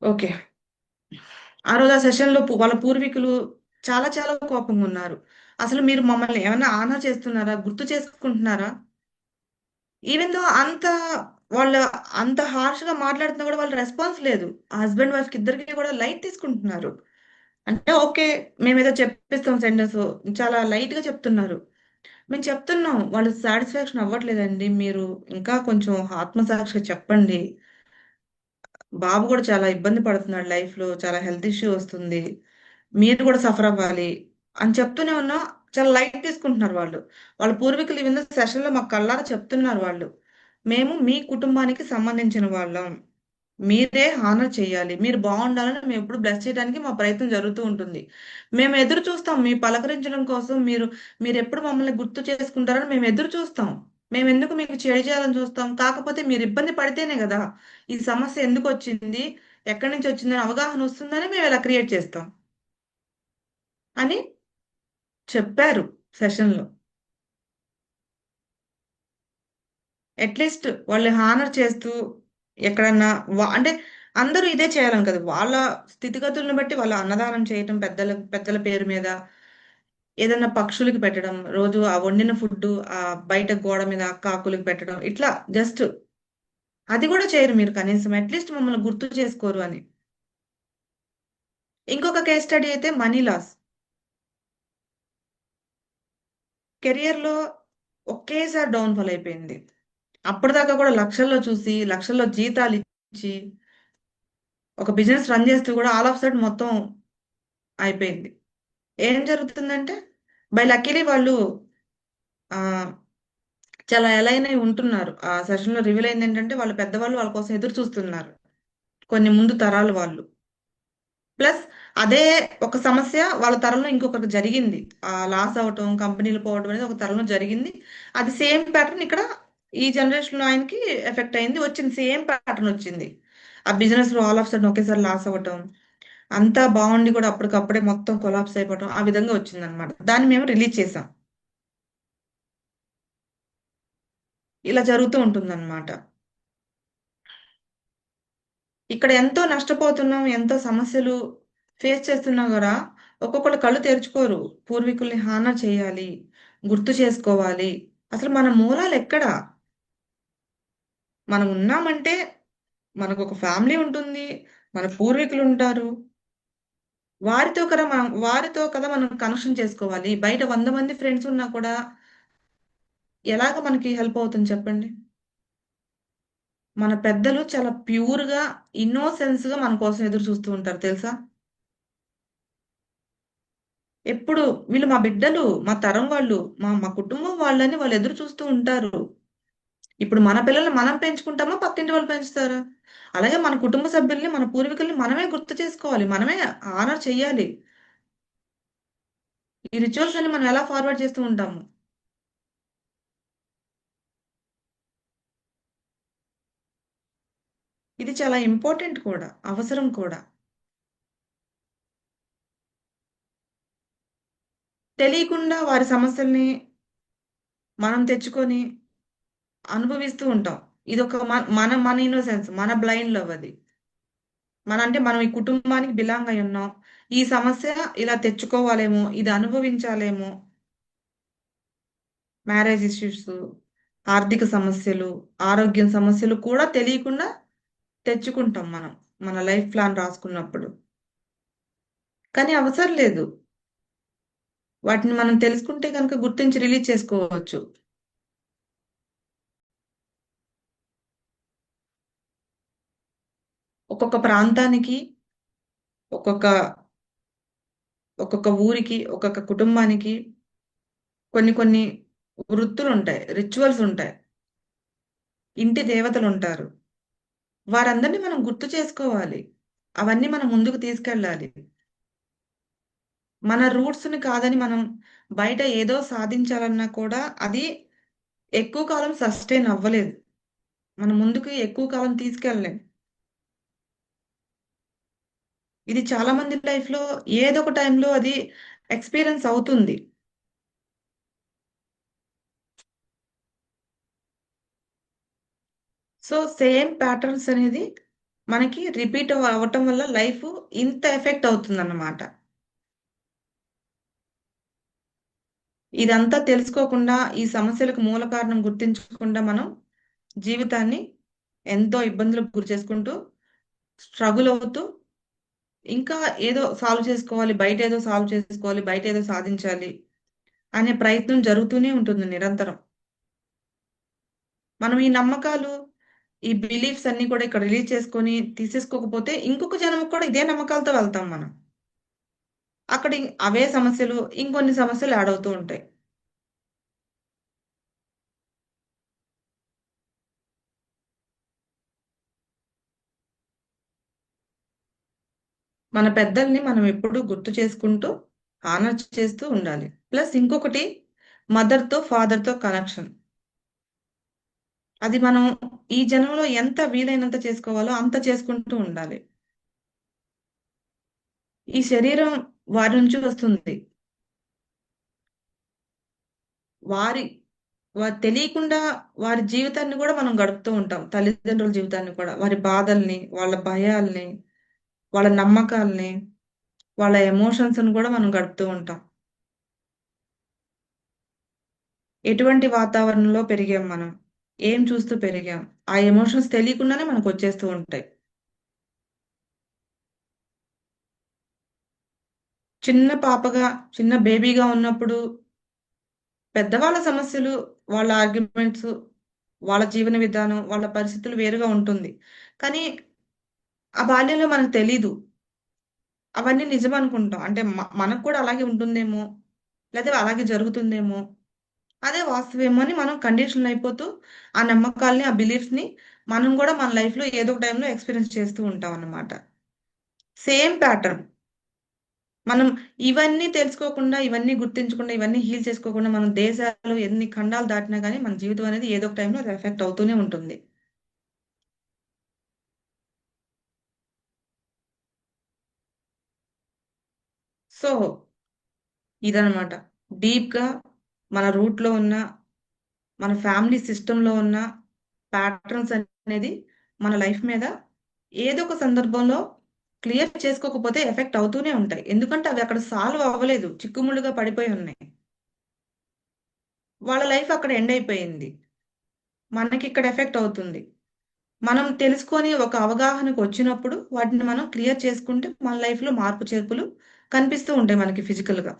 Okay. ఆ రోజు ఆ సెషన్‌లో వాళ్ళ పూర్వీకులు చాలా చాలా కోపంగున్నారు. అసలు మీరు మమ్మల్ని ఏమన్నా ఆనర్ చేస్తున్నారా? గుర్తు చేసుకుంటున్నారా? ఈవెన్ దో వాళ్ళ అంత హార్ష్‌గా మాట్లాడుతున్నా గూడా వాళ్ళ రెస్పాన్స్ లేదు. ఆ హస్బెండ్, వైఫ్‌కి ఇద్దరికీ గూడా లైట్ తీసుకుంటున్నారు. అంటే ఓకే. మేమేదో చెప్పిస్తాం సెంటెన్సు. చాలా లైట్‌గా చెప్తున్నారు. మేము చెప్తున్నాం. వాళ్ళు సాటిస్ఫాక్షన్ అవ్వట్లేదండి. మీరు ఇంకా కొంచెం ఆత్మసాక్షిగా చెప్పండి. బాబు గూడా చాలా ఇబ్బంది పడుతున్నాడు లైఫ్‌లో. చాలా హెల్త్ ఇష్యూ వస్తుంది. మీరు గూడా సఫర్ అవ్వాలి అని చెప్తూనే ఉన్నాం. చాలా లైట్ తీసుకుంటున్నారు వాళ్ళు. వాళ్ళ పూర్వీకులు ఈవెన్ సెషన్‌లో మాకు కళ్ళారా చెప్తున్నారు వాళ్ళు. మేము మీ కుటుంబానికి సంబంధించిన వాళ్ళం. మీరే హానర్ చేయాలి. మీరు బావుండాలని మేమెప్పుడు బ్లెస్ చేయడానికి మా ప్రయత్నం జరుగుతూ ఉంటుంది. మేము ఎదురు చూస్తాం మీ పలకరించడం కోసం మీరెప్పుడు మమ్మల్ని గుర్తు చేసుకుంటారని మేము ఎదురు చూస్తాం. మేమెందుకు మీకు చెడు చేయాలని చూస్తాం. కాకపోతే మీరు ఇబ్బంది పడితేనే గదా! ఈ సమస్య ఎందుకొచ్చింది? ఎక్కడి నుంచొచ్చిందని అవగాహన వస్తుందని మేమిలా క్రియేట్ చేస్తాం అని చెప్పారు సెషన్‌లో. అట్‌లీస్ట్ వాళ్ళు హానర్ చేస్తూ ఎక్కడన్నా అంటే అందరూ ఇదే చేయాలని కాదు. వాళ్ళ స్థితిగతులను బట్టి వాళ్ళ అన్నదానం చేయటం పెద్దల పేరు మీద, ఏదన్నా పక్షులకి పెట్టడం, రోజు ఆ వండిన ఫుడ్డు బయట గోడ మీద కాకులకి పెట్టడం. ఇట్లా జస్ట్ అది గూడా చేయరు మీరు కనీసం. అట్‌లీస్ట్ మమ్మల్ని గుర్తు చేసుకోరు అని. ఇంకొక కేస్ స్టడీ అయితే మనీ లాస్. కెరియర్‌లో ఒకేసారి డౌన్‌ఫాల్ అయిపోయింది. అప్పటిదాకా కూడా లక్షల్లో చూసి, లక్షల్లో జీతాలిచ్చి, ఒక బిజినెస్ రన్ చేస్తూ కూడా ఆల్ ఆఫ్ సడెన్ మొత్తం అయిపోయింది. ఏం జరుగుతుందంటే, బై లక్కీలీ వాళ్ళు ఆహ్, చాలా అలైన్ అయి ఉంటున్నారు. ఆ సెషన్‌లో రివీల్ అయిందేంటంటే, వాళ్ళ పెద్దవాళ్ళు వాళ్ళ కోసం ఎదురు చూస్తున్నారు. కొన్ని ముందు తరాల వాళ్ళు. ప్లస్ అదే ఒక సమస్య వాళ్ళ తరంలో ఇంకొకరికి జరిగింది. లాస్ అవ్వటం, కంపెనీలు పోవడం అనేది ఒక తరంలో జరిగింది. అది సేమ్ ప్యాటర్న్ ఇక్కడ ఈ జనరేషన్‌లో ఆయనకి ఎఫెక్ట్ అయింది. వచ్చింది. సేమ్ ప్యాటర్న్ వచ్చింది. ఆ బిజినెస్‌లో ఆల్ ఆఫ్ సడెన్ ఒకేసారి లాస్ అవ్వటం. అంతా బావుండి కూడా అప్పటికప్పుడే మొత్తం కొలాప్స్ అయిపోవటం. ఆ విధంగా వచ్చిందనమాట. దాన్ని మేము రిలీజ్ చేసాం. ఇలా జరుగుతూ ఉంటుందనమాట. ఇక్కడ ఎంతో నష్టపోతున్నాం. ఎంతో సమస్యలు ఫేస్ చేస్తున్నా గూడా, ఒక్కొక్కళ్ళు కళ్ళు తెరుచుకోరు. పూర్వీకుల్ని హానర్ చేయాలి. గుర్తు చేసుకోవాలి. అసలు మన మూలాలెక్కడ? మనం ఉన్నామంటే, మనకొక ఫ్యామిలీ ఉంటుంది. మన పూర్వీకులుంటారు. వారితో కదా మనం కనెక్షన్ చేసుకోవాలి. బయట 100 మంది ఫ్రెండ్స్ ఉన్నా కూడా ఎలాగ మనకి హెల్ప్ అవుతుంది చెప్పండి? మన పెద్దలు చాలా ప్యూర్‌గా, ఇన్నోసెన్స్‌గా మన కోసం ఎదురు చూస్తూ ఉంటారు తెలుసా? ఎప్పుడు వీళ్ళు మా బిడ్డలు, మా తరం వాళ్ళు, మా మా కుటుంబం వాళ్ళని వాళ్ళు ఎదురు చూస్తూ ఉంటారు. ఇప్పుడు మన పిల్లల్ని మనం పెంచుకుంటామా? పక్కింటి వాళ్ళు పెంచుతారా? అలాగే మన కుటుంబ సభ్యుల్ని, మన పూర్వీకుల్ని మనమే గుర్తు చేసుకోవాలి. మనమే హానర్ చెయ్యాలి. ఈ రిచువల్స్ అన్ని మనం ఎలా ఫార్వర్డ్ చేస్తూ ఉంటాము. ఇది చాలా ఇంపార్టెంట్ కూడా. అవసరం కూడా. తెలియకుండా వారి సమస్యల్ని మనం తెచ్చుకొని అనుభవిస్తూ ఉంటాం. ఇదొక మన ఇన్నోసెన్స్, మన బ్లైండ్ లవ్ అది. అంటే మనం ఈ కుటుంబానికి బిలాంగ్ అయ్యున్నాం. ఈ సమస్య ఇలా తెచ్చుకోవాలేమో, ఇది అనుభవించాలేమో, మ్యారేజ్ ఇష్యూసు, ఆర్థిక సమస్యలు, ఆరోగ్యం సమస్యలు కూడా తెలియకుండా తెచ్చుకుంటాం మనం. మన లైఫ్ ప్లాన్ రాసుకున్నప్పుడు. కానీ అవసరం లేదు. వాటిని మనం తెలుసుకుంటే గనుక గుర్తించి రిలీజ్ చేసుకోవచ్చు. ఒక్కొక్క ప్రాంతానికి, ఒక్కొక్క ఒక్కొక్క ఊరికి, ఒక్కొక్క కుటుంబానికి కొన్ని కొన్ని వృత్తులుంటాయి. రిచువల్స్ ఉంటాయి. ఇంటి దేవతలుంటారు. వారందరిని మనం గుర్తు చేసుకోవాలి. అవన్నీ మనం ముందుకు తీసుకెళ్ళాలి. మన రూట్స్‌ని కాదని మనం బయట ఏదో సాధించాలన్నా కూడా అది ఎక్కువ కాలం సస్టైన్ అవ్వలేదు. మనం ముందుకు ఎక్కువ కాలం తీసుకెళ్ళలేం. ఇది చాలా మంది లైఫ్‌లో ఏదో ఒక టైంలో అది ఎక్స్‌పీరియన్స్ అవుతుంది. సో, సేమ్ ప్యాటర్న్స్ అనేది మనకి రిపీట్ అవ్వటం వల్ల లైఫ్ ఇంత ఎఫెక్ట్ అవుతుందన్నమాట. ఇదంతా తెలుసుకోకుండా, ఈ సమస్యలకు మూల కారణం గుర్తించకుండా మనం జీవితాన్ని ఎంతో ఇబ్బందులకు గురి చేసుకుంటూ, స్ట్రగుల్ అవుతూ, ఇంకా ఏదో సాల్వ్ చేసుకోవాలి, బయటేదో సాల్వ్ చేసుకోవాలి, బయటేదో సాధించాలి అనే ప్రయత్నం జరుగుతూనే ఉంటుంది నిరంతరం. మనం ఈ నమ్మకాలు, ఈ బిలీఫ్స్ అన్నీ కూడా ఇక్కడ రిలీజ్ చేసుకొని తీసేసుకోకపోతే, ఇంకొక జన్మకు కూడా ఇదే నమ్మకాలతో వెళ్తాం మనం. అక్కడ అవే సమస్యలు, ఇంకొన్ని సమస్యలు యాడ్ అవుతూ ఉంటాయి. మన పెద్దల్ని మనం ఎప్పుడూ గుర్తు చేసుకుంటూ, హానర్ చేస్తూ ఉండాలి. ప్లస్ ఇంకొకటి మదర్‌తో, ఫాదర్‌తో కనెక్షన్. అది మనం ఈ జన్మలో ఎంత వీలైనంత చేసుకోవాలో అంత చేసుకుంటూ ఉండాలి. ఈ శరీరం వారి నుంచి వస్తుంది. వారి తెలియకుండా వారి జీవితాన్ని గూడా మనం గడుపుతూ ఉంటాం. తల్లిదండ్రుల జీవితాన్ని కూడా. వారి బాధల్ని, వాళ్ళ భయాల్ని, వాళ్ళ నమ్మకాల్ని, వాళ్ళ ఎమోషన్స్‌ని గూడా మనం గడుపుతూ ఉంటాం. ఎటువంటి వాతావరణంలో పెరిగాం మనం? ఏం చూస్తూ పెరిగాం? ఆ ఎమోషన్స్ తెలియకుండానే మనకొచ్చేస్తూ ఉంటాయి. చిన్న పాపగా, చిన్న బేబీగా ఉన్నప్పుడు పెద్దవాళ్ళ సమస్యలు, వాళ్ళ ఆర్గ్యుమెంట్స్, వాళ్ళ జీవన విధానం, వాళ్ళ పరిస్థితులు వేరుగా ఉంటుంది. కానీ ఆ బాల్యంలో మనకు తెలీదు. అవన్నీ నిజమనుకుంటాం. అంటే మనకు కూడా అలాగే ఉంటుందేమో, లేతే అలాగే జరుగుతుందేమో, అదే వాస్తవేమో అని మనం కండిషన్ అయిపోతూ, ఆ నమ్మకాల్ని, ఆ బిలీఫ్స్‌ని మనం గూడా మన లైఫ్‌లో ఏదో ఒక టైంలో ఎక్స్‌పీరియన్స్ చేస్తూ ఉంటామన్నమాట. Same pattern. మనం ఇవన్నీ తెలుసుకోకుండా, ఇవన్నీ గుర్తించకుండా, ఇవన్నీ హీల్ చేసుకోకుండా మనం దేశాలు ఎన్ని ఖండాలు దాటినా గాని మన జీవితం అనేది ఏదో ఒక టైంలో అది ఎఫెక్ట్ అవుతూనే ఉంటుంది. సో, ఇదనమాట. డీప్‌గా మన రూట్‌లో ఉన్న, మన ఫ్యామిలీ సిస్టమ్‌లో ఉన్న ప్యాటర్న్స్ అనేది మన లైఫ్ మీద ఏదో ఒక సందర్భంలో క్లియర్ చేసుకోకపోతే ఎఫెక్ట్ అవుతూనే ఉంటాయి. ఎందుకంటే అవి అక్కడ సాల్వ్ అవ్వలేదు. చిక్కుముళ్ళుగా పడిపోయి ఉన్నాయి. వాళ్ళ లైఫ్ అక్కడ ఎండ్ అయిపోయింది. మనకిక్కడ ఎఫెక్ట్ అవుతుంది. మనం తెలుసుకొని ఒక అవగాహనకొచ్చినప్పుడు వాటిని మనం క్లియర్ చేసుకుంటే మన లైఫ్‌లో మార్పు చేర్పులు కనిపిస్తూ ఉంటాయి మనకి ఫిజికల్‌గా.